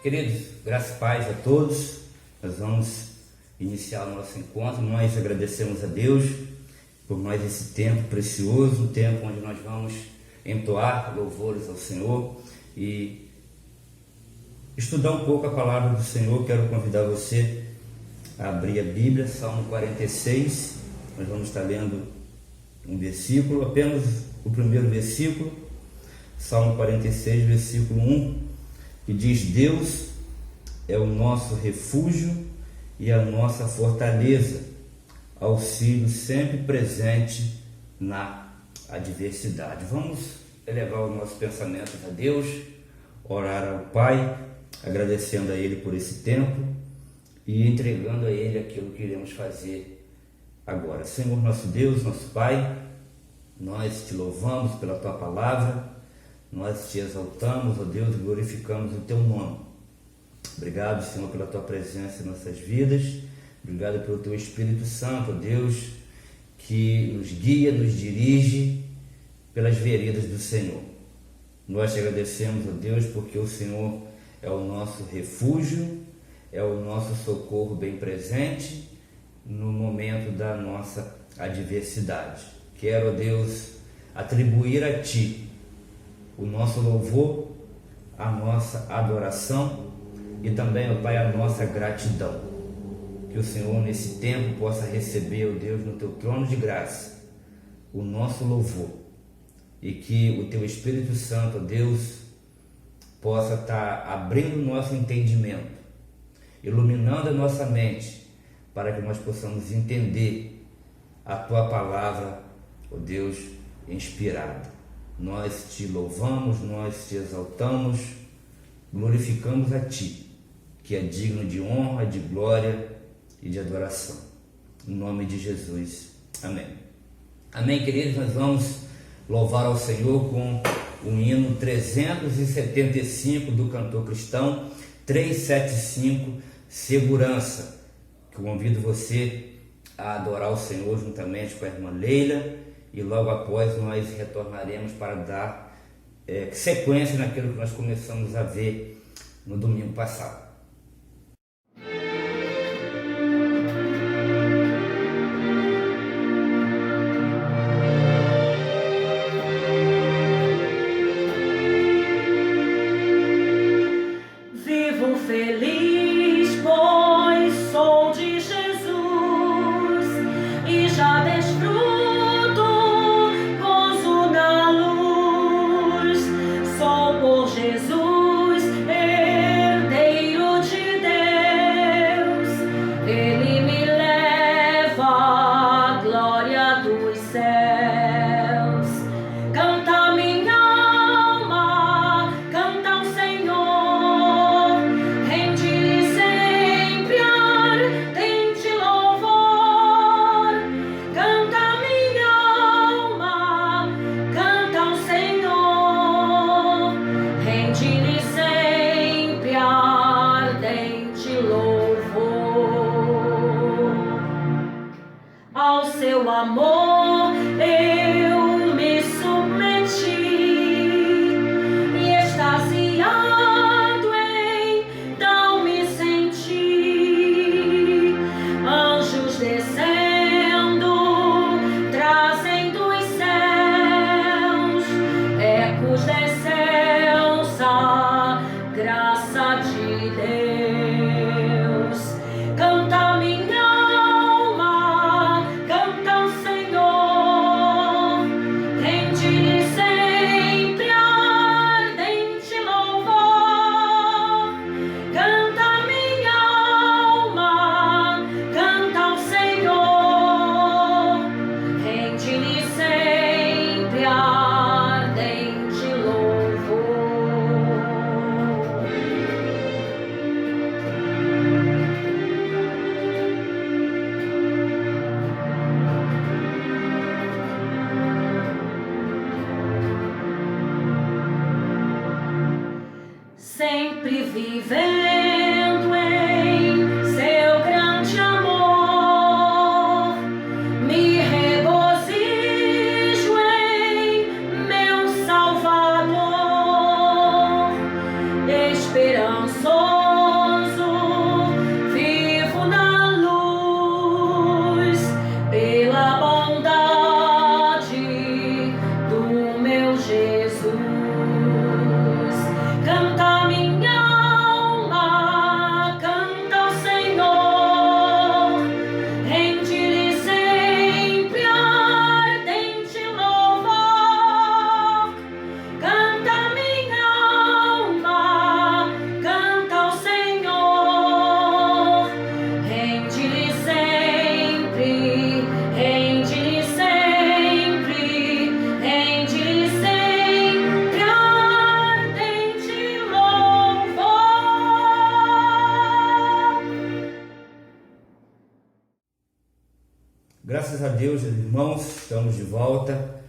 Queridos, graças e paz a todos. Nós vamos iniciar o nosso encontro. Nós agradecemos a Deus por mais esse tempo precioso, um tempo onde nós vamos entoar louvores ao Senhor e estudar um pouco a palavra do Senhor. Quero convidar você a abrir a Bíblia, Salmo 46. Nós vamos estar lendo um versículo, apenas o primeiro versículo, Salmo 46, versículo 1, que diz: Deus é o nosso refúgio e a nossa fortaleza, auxílio sempre presente na adversidade. Vamos elevar os nossos pensamentos a Deus, orar ao Pai, agradecendo a Ele por esse tempo e entregando a Ele aquilo que iremos fazer agora. Senhor nosso Deus, nosso Pai, nós te louvamos pela Tua palavra, nós te exaltamos, ó Deus, e glorificamos o Teu nome. Obrigado, Senhor, pela Tua presença em nossas vidas. Obrigado pelo Teu Espírito Santo, ó Deus, que nos guia, nos dirige pelas veredas do Senhor. Nós te agradecemos, ó Deus, porque o Senhor é o nosso refúgio, é o nosso socorro bem presente no momento da nossa adversidade. Quero, ó Deus, atribuir a Ti o nosso louvor, a nossa adoração e também, ó Pai, a nossa gratidão. Que o Senhor nesse tempo possa receber, ó Deus, no Teu trono de graça, o nosso louvor, e que o Teu Espírito Santo, ó Deus, possa estar abrindo o nosso entendimento, iluminando a nossa mente, para que nós possamos entender a Tua palavra, ó Deus, inspirada. Nós te louvamos, nós te exaltamos, glorificamos a Ti, que é digno de honra, de glória e de adoração. Em nome de Jesus. Amém. Amém, queridos? Nós vamos louvar ao Senhor com o hino 375 do cantor cristão 375, Segurança. Que eu convido você a adorar o Senhor juntamente com a irmã Leila, e logo após nós retornaremos para dar sequência naquilo que nós começamos a ver no domingo passado. Vivo feliz, pois sou de Jesus e já desfruto gozo na luz. Sou por Jesus herdeiro de Deus, Ele me leva à glória dos céus. Canta minha alma, canta ao Senhor, rende-lhe sempre ardente louvor. Canta minha alma, canta ao Senhor, rende-lhe sempre ardente louvor. Ao seu amor eu me submeti e extasiado então me senti. Anjos descendo, trazem dos céus ecos da excelsa graça de Deus. Canta minha alma, canta ao Senhor, rende-lhe sempre ardente louvor. Canta minha alma, canta ao Senhor, rende-lhe sempre ardente louvor. Sempre vivendo em seu grande amor, me regozijo em meu Salvador, esperançoso estamos de volta.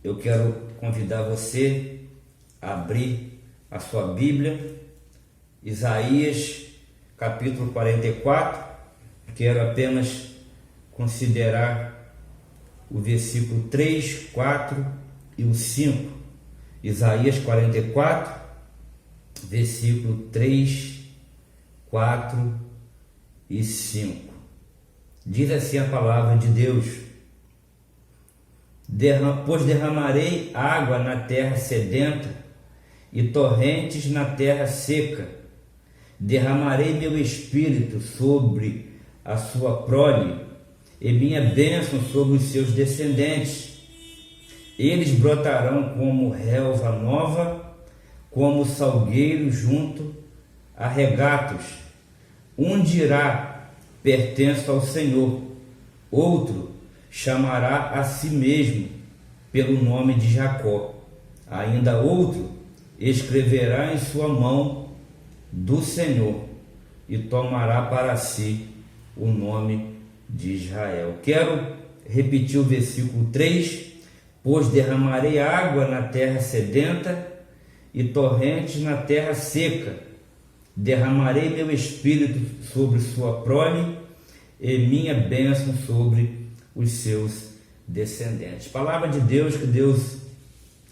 Eu quero convidar você a abrir a sua Bíblia, Isaías capítulo 44. Quero apenas considerar o versículo 3, 4 e o 5. Isaías 44, versículo 3, 4 e 5. Diz assim a palavra de Deus: pois derramarei água na terra sedenta e torrentes na terra seca. Derramarei meu espírito sobre a sua prole e minha bênção sobre os seus descendentes. Eles brotarão como relva nova, como salgueiro junto a regatos. Um dirá: pertenço ao Senhor. Outro chamará a si mesmo pelo nome de Jacó. Ainda outro escreverá em sua mão do Senhor e tomará para si o nome de Israel. Quero repetir o versículo 3: pois derramarei água na terra sedenta e torrentes na terra seca. Derramarei meu espírito sobre sua prole e minha bênção sobre os seus descendentes. Palavra de Deus, que Deus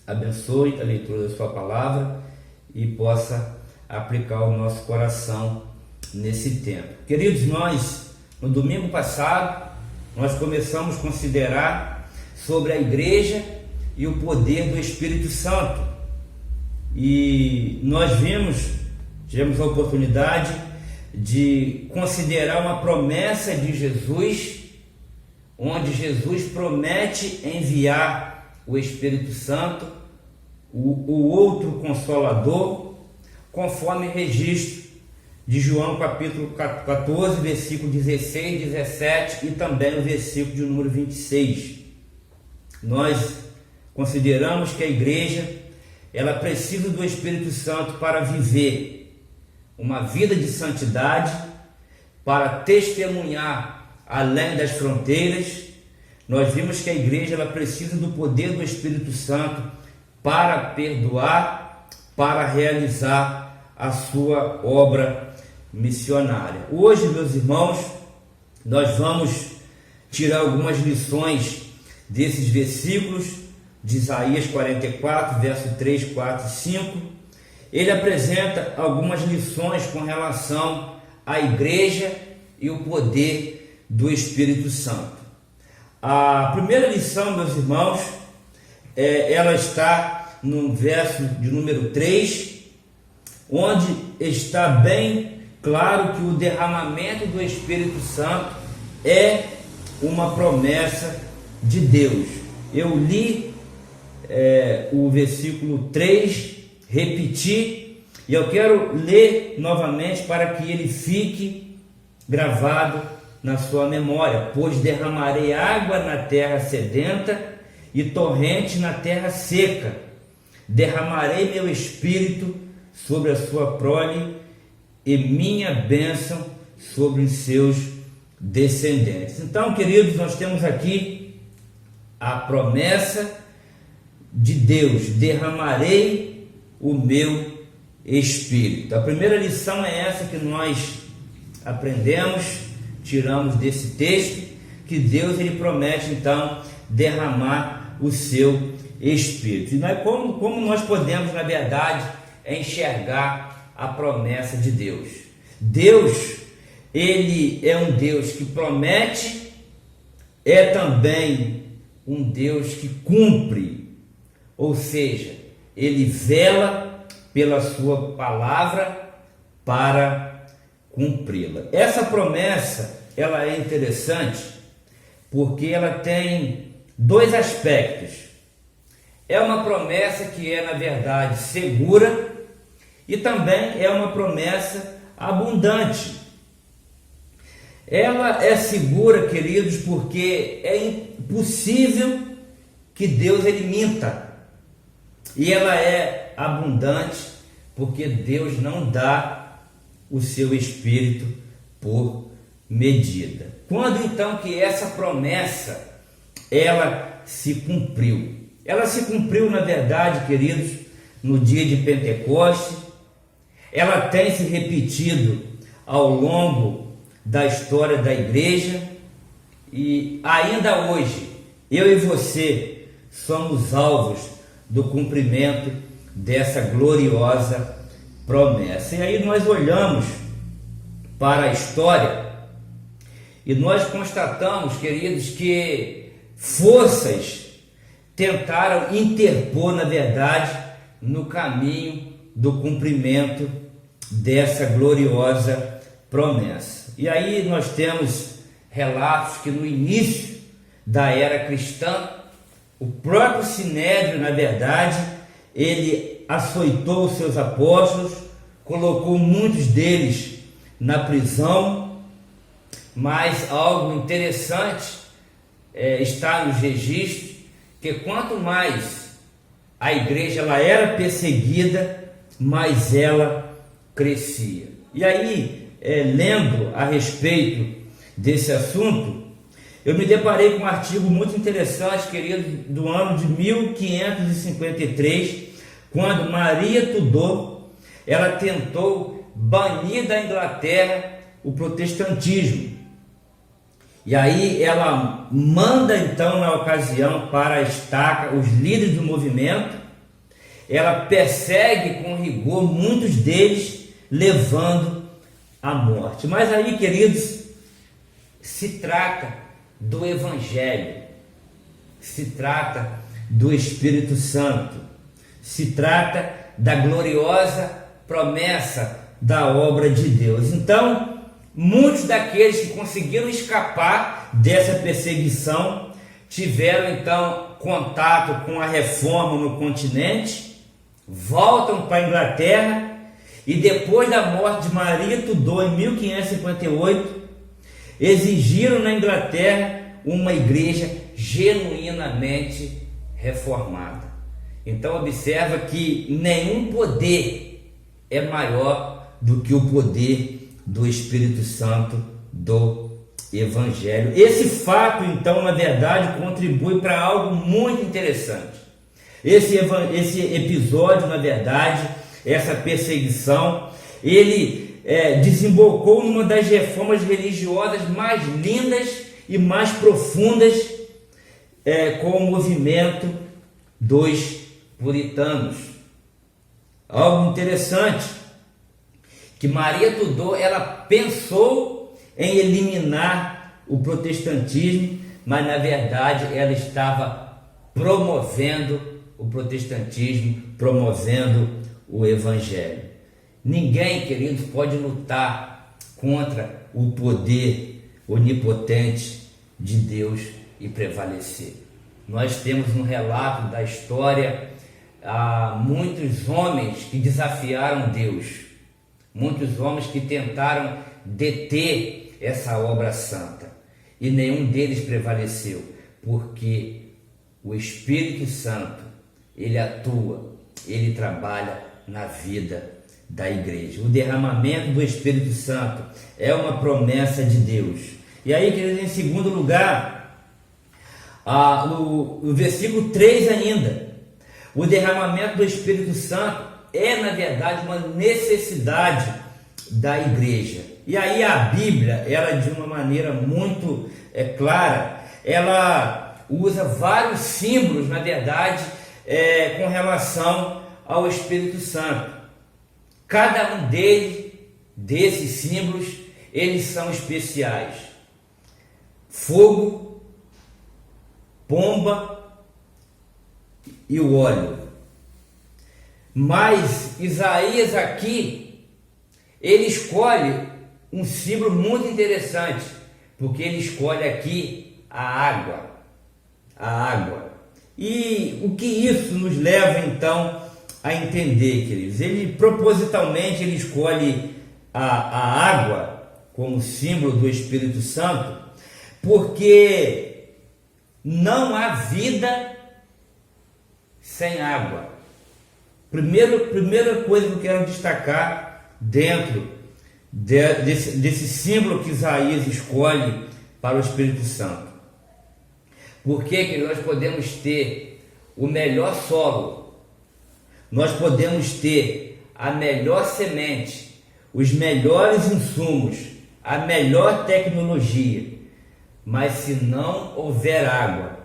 abençoe a leitura da sua palavra e possa aplicar o nosso coração nesse tempo. Queridos, no domingo passado, nós começamos a considerar sobre a igreja e o poder do Espírito Santo. E nós tivemos a oportunidade de considerar uma promessa de Jesus, onde Jesus promete enviar o Espírito Santo, o outro Consolador, conforme registro de João capítulo 14, versículo 16, 17 e também o versículo de número 26. Nós consideramos que a igreja, ela precisa do Espírito Santo para viver uma vida de santidade, para testemunhar além das fronteiras. Nós vimos que a igreja, ela precisa do poder do Espírito Santo para perdoar, para realizar a sua obra missionária. Hoje, meus irmãos, nós vamos tirar algumas lições desses versículos de Isaías 44, verso 3, 4 e 5. Ele apresenta algumas lições com relação à igreja e o poder do Espírito Santo. A primeira lição, meus irmãos, ela está no verso de número 3, onde está bem claro que o derramamento do Espírito Santo é uma promessa de Deus. Eu li o versículo 3, repeti, e eu quero ler novamente para que ele fique gravado na sua memória. Pois derramarei água na terra sedenta e torrente na terra seca. Derramarei meu espírito sobre a sua prole e minha bênção sobre os seus descendentes. Então, queridos, nós temos aqui a promessa de Deus: derramarei o meu espírito. A primeira lição é essa que nós aprendemos, tiramos desse texto, que Deus, ele promete então derramar o seu espírito. E como nós podemos, na verdade, enxergar a promessa de Deus? Deus, ele é um Deus que promete, é também um Deus que cumpre, ou seja, ele vela pela sua palavra para cumpri-la. Essa promessa, ela é interessante porque ela tem dois aspectos. É uma promessa que é, na verdade, segura, e também é uma promessa abundante. Ela é segura, queridos, porque é impossível que Deus ele minta. E ela é abundante porque Deus não dá o seu espírito por medida. Quando então que essa promessa ela se cumpriu. Ela se cumpriu, na verdade, queridos, no dia de Pentecostes. Ela tem se repetido ao longo da história da igreja e ainda hoje, eu e você somos alvos do cumprimento dessa gloriosa promessa. E aí nós olhamos para a história e nós constatamos, queridos, que forças tentaram interpor, na verdade, no caminho do cumprimento dessa gloriosa promessa. E aí nós temos relatos que no início da era cristã, o próprio Sinédrio, na verdade, ele açoitou os seus apóstolos, colocou muitos deles na prisão, mas algo interessante está nos registros, que quanto mais a igreja ela era perseguida, mais ela crescia. E aí, lendo a respeito desse assunto, eu me deparei com um artigo muito interessante, querido, do ano de 1553, quando Maria Tudor, ela tentou banir da Inglaterra o protestantismo. E aí ela manda então na ocasião para a estaca os líderes do movimento, ela persegue com rigor muitos deles, levando à morte. Mas aí, queridos, se trata do Evangelho, se trata do Espírito Santo, se trata da gloriosa promessa da obra de Deus. Então, muitos daqueles que conseguiram escapar dessa perseguição tiveram então contato com a reforma no continente, voltam para a Inglaterra e depois da morte de Maria Tudor em 1558, exigiram na Inglaterra uma igreja genuinamente reformada. Então observa que nenhum poder é maior do que o poder do Espírito Santo do Evangelho. Esse fato, então, na verdade, contribui para algo muito interessante. Esse episódio, na verdade, essa perseguição, ele desembocou numa das reformas religiosas mais lindas e mais profundas com o movimento dos puritanos. Algo interessante, que Maria Tudor, ela pensou em eliminar o protestantismo, mas na verdade ela estava promovendo o protestantismo, promovendo o Evangelho. Ninguém, queridos, pode lutar contra o poder onipotente de Deus e prevalecer. Nós temos um relato da história, muitos homens que desafiaram Deus, muitos homens que tentaram deter essa obra santa, e nenhum deles prevaleceu, porque o Espírito Santo, ele atua, ele trabalha na vida da igreja. O derramamento do Espírito Santo é uma promessa de Deus. E aí, queridos, em segundo lugar, no versículo 3 ainda, o derramamento do Espírito Santo é, na verdade, uma necessidade da igreja. E aí a Bíblia, ela de uma maneira muito clara, ela usa vários símbolos, na verdade, com relação ao Espírito Santo. Cada um desses símbolos, eles são especiais. Fogo, pomba e o óleo. Mas Isaías aqui, ele escolhe um símbolo muito interessante, porque ele escolhe aqui a água. A água. E o que isso nos leva então a entender, queridos? Ele propositalmente ele escolhe a água como símbolo do Espírito Santo, porque não há vida sem água. Primeira coisa que eu quero destacar dentro desse símbolo que Isaías escolhe para o Espírito Santo. Por que nós podemos ter o melhor solo, nós podemos ter a melhor semente, os melhores insumos, a melhor tecnologia, mas se não houver água,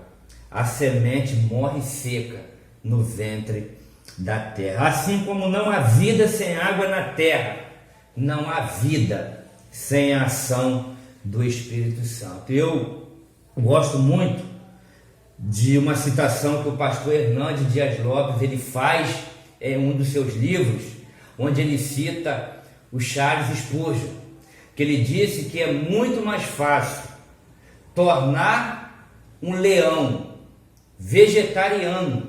a semente morre seca no ventre da terra. Assim como não há vida sem água na terra, não há vida sem a ação do Espírito Santo. Eu gosto muito de uma citação que o pastor Hernandes Dias Lopes ele faz em um dos seus livros, onde ele cita o Charles Spurgeon, que ele disse que é muito mais fácil tornar um leão vegetariano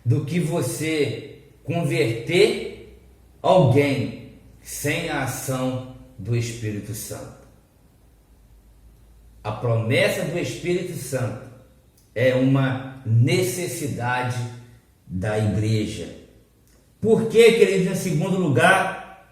do que você converter alguém sem a ação do Espírito Santo. A promessa do Espírito Santo é uma necessidade da igreja. Por que, queridos, em segundo lugar,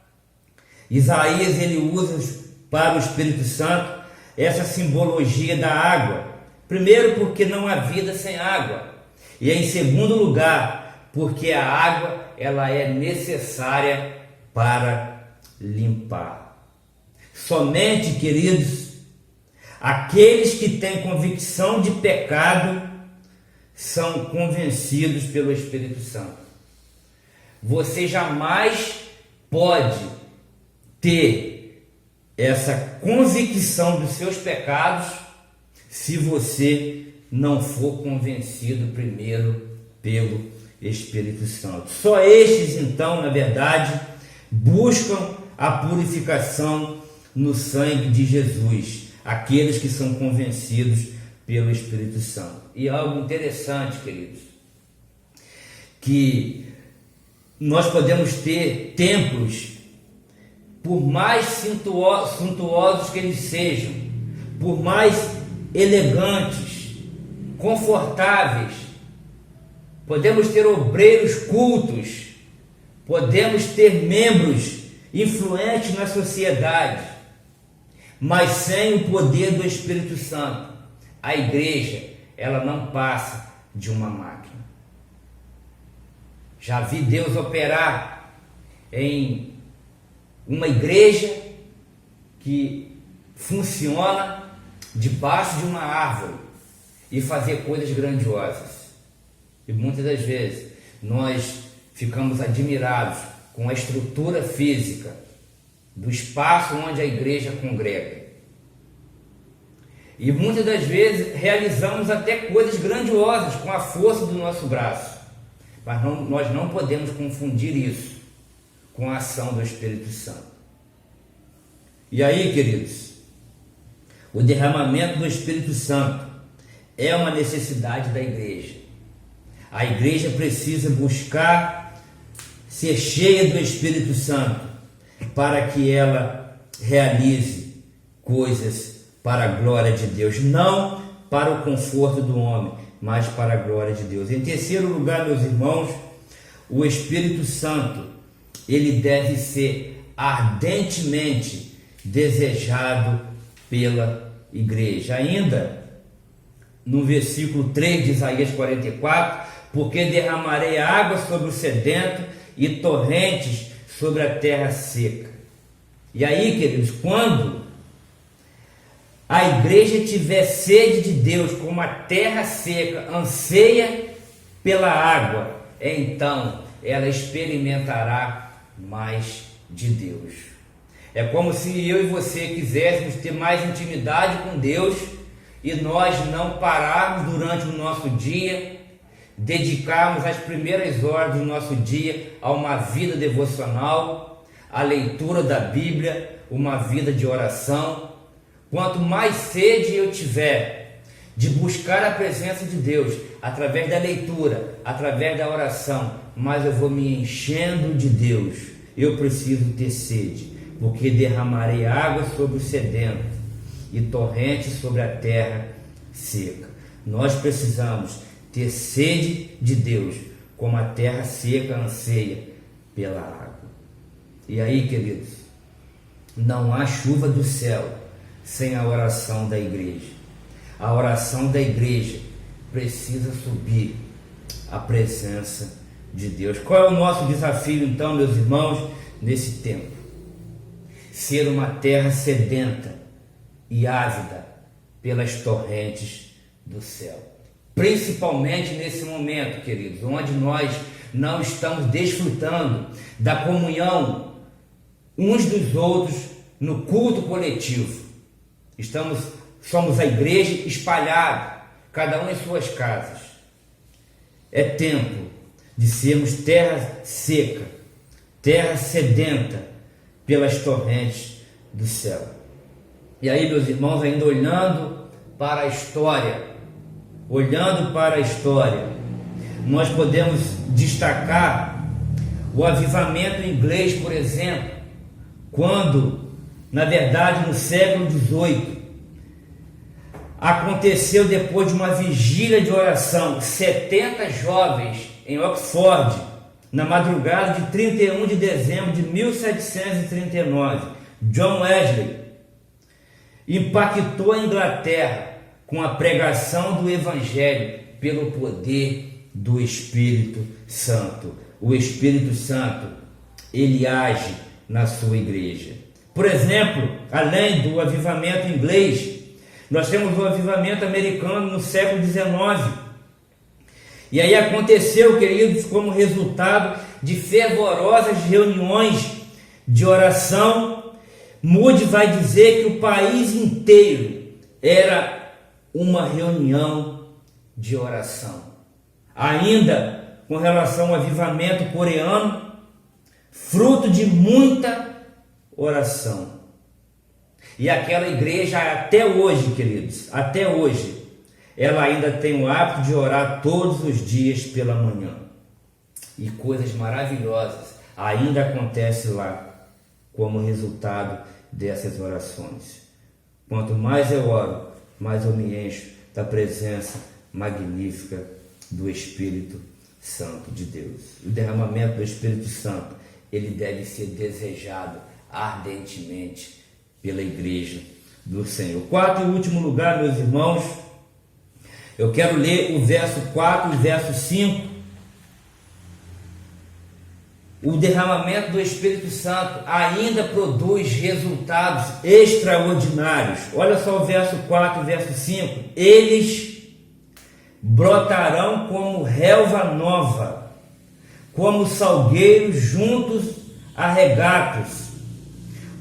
Isaías ele usa para o Espírito Santo essa simbologia da água? Primeiro, porque não há vida sem água. E em segundo lugar, porque a água ela é necessária para limpar. Somente, queridos, aqueles que têm convicção de pecado são convencidos pelo Espírito Santo. Você jamais pode ter essa convicção dos seus pecados se você não for convencido primeiro pelo Espírito Santo. Só estes, então, na verdade, buscam a purificação no sangue de Jesus, aqueles que são convencidos pelo Espírito Santo. E algo interessante, queridos, que nós podemos ter templos, por mais suntuosos que eles sejam, por mais elegantes, confortáveis, podemos ter obreiros cultos, podemos ter membros influentes na sociedade, mas sem o poder do Espírito Santo, a igreja, ela não passa de uma máquina. Já vi Deus operar em uma igreja que funciona debaixo de uma árvore e fazer coisas grandiosas. E muitas das vezes nós ficamos admirados com a estrutura física do espaço onde a igreja congrega. E muitas das vezes realizamos até coisas grandiosas com a força do nosso braço. Mas nós não podemos confundir isso com a ação do Espírito Santo. E aí, queridos, o derramamento do Espírito Santo é uma necessidade da igreja. A igreja precisa buscar ser cheia do Espírito Santo para que ela realize coisas para a glória de Deus, não para o conforto do homem, mas para a glória de Deus. Em terceiro lugar, meus irmãos, o Espírito Santo, ele deve ser ardentemente desejado pela igreja. Ainda no versículo 3 de Isaías 44, porque derramarei água sobre o sedento e torrentes sobre a terra seca. E aí, queridos, quando a igreja tiver sede de Deus, como a terra seca anseia pela água, então ela experimentará mais de Deus. É como se eu e você quiséssemos ter mais intimidade com Deus e nós não pararmos durante o nosso dia, dedicarmos as primeiras horas do nosso dia a uma vida devocional, a leitura da Bíblia, uma vida de oração. Quanto mais sede eu tiver de buscar a presença de Deus através da leitura, através da oração, mais eu vou me enchendo de Deus. Eu preciso ter sede, porque derramarei água sobre o sedento e torrentes sobre a terra seca. Nós precisamos ter sede de Deus, como a terra seca anseia pela água. E aí, queridos, não há chuva do céu sem a oração da igreja. A oração da igreja precisa subir à presença de Deus. Qual é o nosso desafio então, meus irmãos, nesse tempo? Ser uma terra sedenta e ávida pelas torrentes do céu. Principalmente nesse momento, queridos, onde nós não estamos desfrutando da comunhão uns dos outros no culto coletivo. Somos a igreja espalhada, cada um em suas casas. É tempo de sermos terra seca, terra sedenta pelas torrentes do céu. E aí, meus irmãos, ainda olhando para a história, nós podemos destacar o avivamento inglês, por exemplo, quando, na verdade, no século XVIII, aconteceu depois de uma vigília de oração, 70 jovens em Oxford, na madrugada de 31 de dezembro de 1739, John Wesley impactou a Inglaterra com a pregação do Evangelho pelo poder do Espírito Santo. O Espírito Santo, ele age na sua igreja. Por exemplo, além do avivamento inglês, nós temos o avivamento americano no século XIX. E aí aconteceu, queridos, como resultado de fervorosas reuniões de oração. Moody vai dizer que o país inteiro era uma reunião de oração. Ainda com relação ao avivamento coreano, fruto de muita oração. E aquela igreja até hoje, queridos, até hoje, ela ainda tem o hábito de orar todos os dias pela manhã. E coisas maravilhosas ainda acontecem lá como resultado dessas orações. Quanto mais eu oro, mais eu me encho da presença magnífica do Espírito Santo de Deus. O derramamento do Espírito Santo, ele deve ser desejado ardentemente pela igreja do Senhor. Quarto e último lugar, meus irmãos, eu quero ler o verso 4 e verso 5. O derramamento do Espírito Santo ainda produz resultados extraordinários. Olha só o verso 4 e verso 5. Eles brotarão como relva nova, como salgueiros juntos a regatos.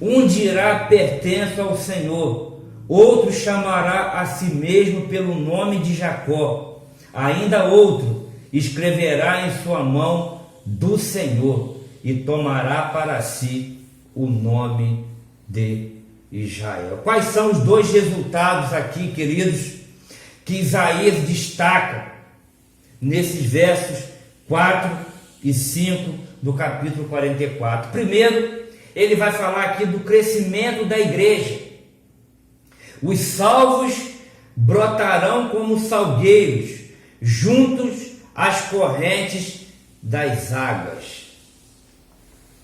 Um dirá: pertenço ao Senhor, outro chamará a si mesmo pelo nome de Jacó, ainda outro escreverá em sua mão do Senhor e tomará para si o nome de Israel. Quais são os dois resultados aqui, queridos, que Isaías destaca nesses versos 4 e 5 do capítulo 44? Primeiro, ele vai falar aqui do crescimento da igreja. Os salvos brotarão como salgueiros, juntos às correntes das águas.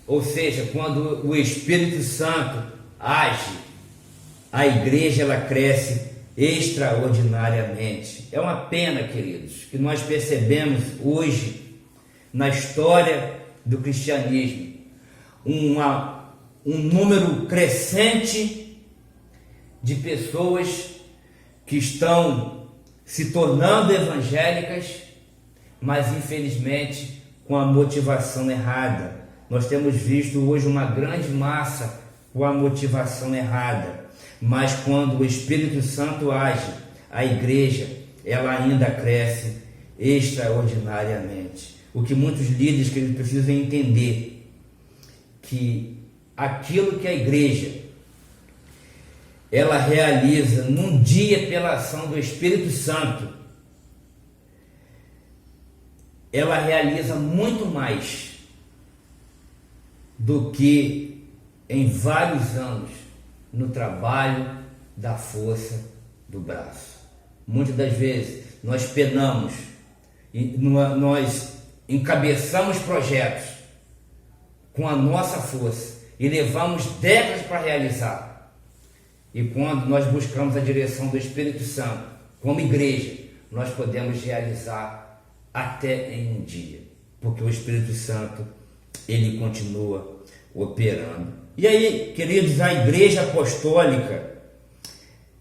Ou seja, quando o Espírito Santo age, a igreja ela cresce extraordinariamente. É uma pena, queridos, que nós percebemos hoje na história do cristianismo um número crescente de pessoas que estão se tornando evangélicas, mas infelizmente com a motivação errada. Nós temos visto hoje uma grande massa com a motivação errada, mas quando o Espírito Santo age, a igreja ela ainda cresce extraordinariamente. O que muitos líderes que eles precisam entender, que aquilo que a igreja ela realiza num dia pela ação do Espírito Santo, ela realiza muito mais do que em vários anos no trabalho da força do braço. Muitas das vezes nós penamos e nós encabeçamos projetos com a nossa força e levamos décadas para realizar. E quando nós buscamos a direção do Espírito Santo, como igreja, nós podemos realizar até em um dia, porque o Espírito Santo, ele continua operando. E aí, queridos, a Igreja Apostólica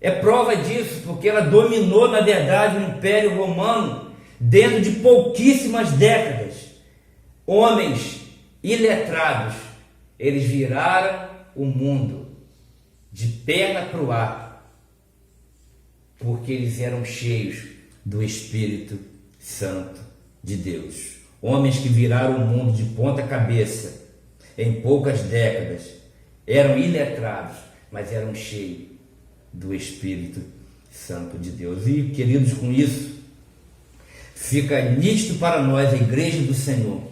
é prova disso, porque ela dominou, na verdade, o Império Romano dentro de pouquíssimas décadas. Homens iletrados, eles viraram o mundo de perna para o ar, porque eles eram cheios do Espírito Santo de Deus. Homens que viraram o mundo de ponta cabeça em poucas décadas, eram iletrados, mas eram cheios do Espírito Santo de Deus. E, queridos, com isso, fica nítido para nós, a Igreja do Senhor,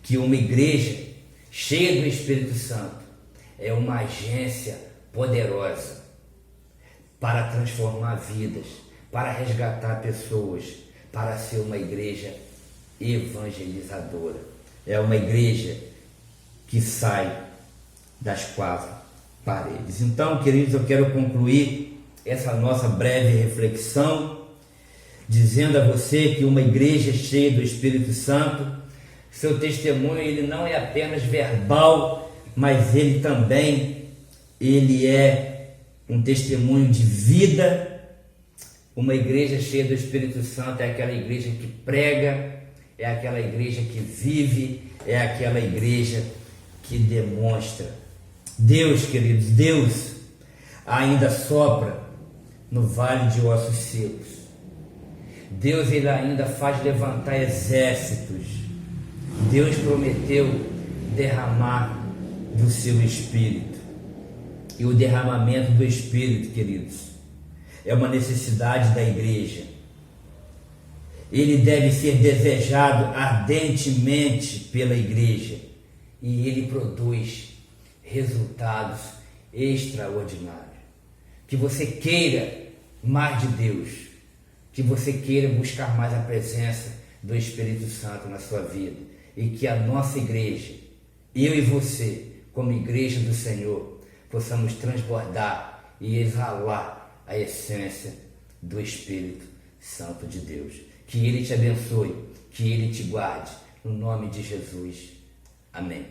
que uma igreja cheia do Espírito Santo é uma agência poderosa para transformar vidas, para resgatar pessoas, para ser uma igreja evangelizadora. É uma igreja que sai das quatro paredes. Então, queridos, eu quero concluir essa nossa breve reflexão dizendo a você que uma igreja cheia do Espírito Santo, seu testemunho, ele não é apenas verbal, mas ele também é um testemunho de vida. Uma igreja cheia do Espírito Santo é aquela igreja que prega, é aquela igreja que vive, é aquela igreja que demonstra. Deus, queridos, Deus ainda sopra no vale de ossos secos. Deus, ele ainda faz levantar exércitos. Deus prometeu derramar do seu Espírito. E o derramamento do Espírito, queridos, é uma necessidade da igreja. Ele deve ser desejado ardentemente pela igreja. E ele produz resultados extraordinários. Que você queira mais de Deus. Que você queira buscar mais a presença do Espírito Santo na sua vida. E que a nossa igreja, eu e você, como igreja do Senhor, possamos transbordar e exalar a essência do Espírito Santo de Deus. Que Ele te abençoe, que Ele te guarde, no nome de Jesus. Amém.